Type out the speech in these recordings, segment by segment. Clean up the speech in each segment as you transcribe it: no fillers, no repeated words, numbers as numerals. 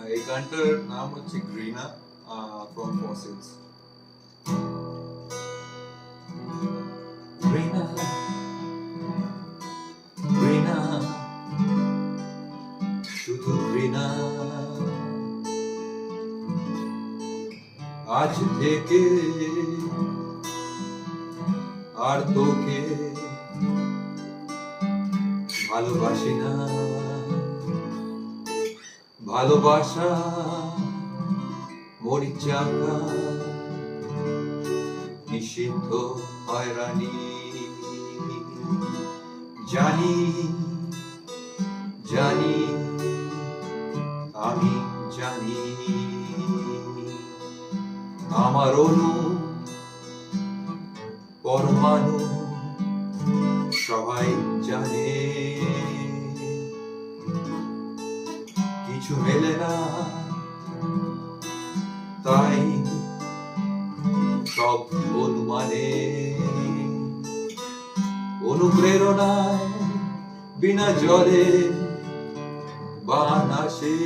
এই গানটার নাম হচ্ছে গ্রিনা ফ্রম ফসিলস। গ্রিনা গ্রিনা শুধু গ্রিনা, আজ থেকে আর তোকে ভালোবাসি না। ভালোবাসা মরিচাকা নিষিদ্ধ হয়রানি। জানি জানি আমি জানি, আমার অনু পরমাণু সবাই জানে, কিছু মেলে না তাই সব অনুমানে। অনুপ্রেরণায় বিনা জলে বান আসে,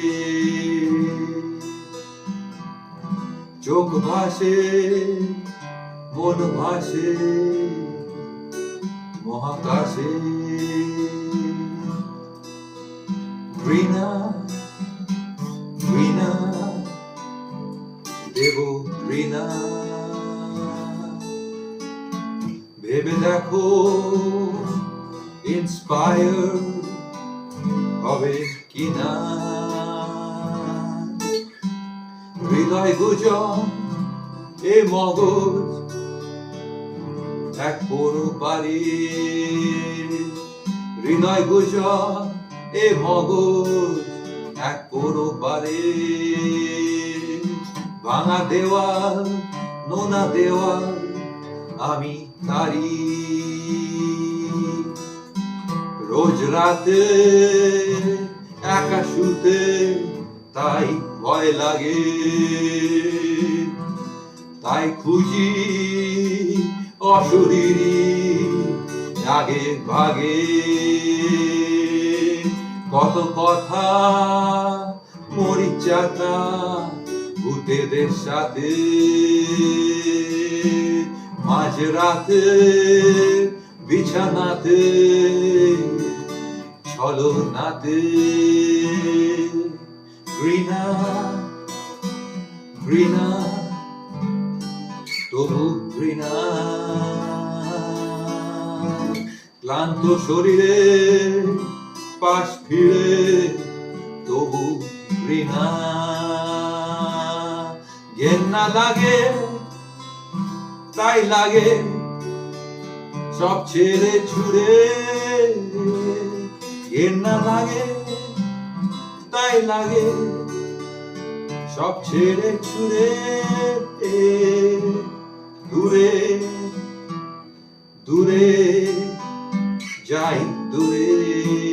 চোখ ভাসে মন ভাসে মহাকাশে। গ্রিনা গ্রিনা দেব গ্রিনা, ভেবে দেখো ইন্সপায়ার হবে কিনা। হৃদয় গুজব এ মগজ এক পুরো বাড়ি। হৃদয় গুজব এ মগজ এক পুরো বাড়ি। ভাঙা দেওয়াল নোনা দেওয়াল আমি তারি। রোজ রাতে একা শুতে তাই ভয় লাগে, তাই খুঁজি অশরীরী আগে ভাগে। কত কথা মরিচাকা ভূতেদের সাথে, মাঝ রাতে বিছানাতে ছলনাতে। ঘৃণা ঘৃণা তবু ঘৃণা, ক্লান্ত শরীরে পাশ ফিরে তবু ঘৃণা। ঘেন্না লাগে তাই লাগে সব ছেড়ে ছুড়ে। ঘেন্না লাগে তাই লাগে সব ছেড়ে ছুড়ে। দূরে দূরে যাই দূরে।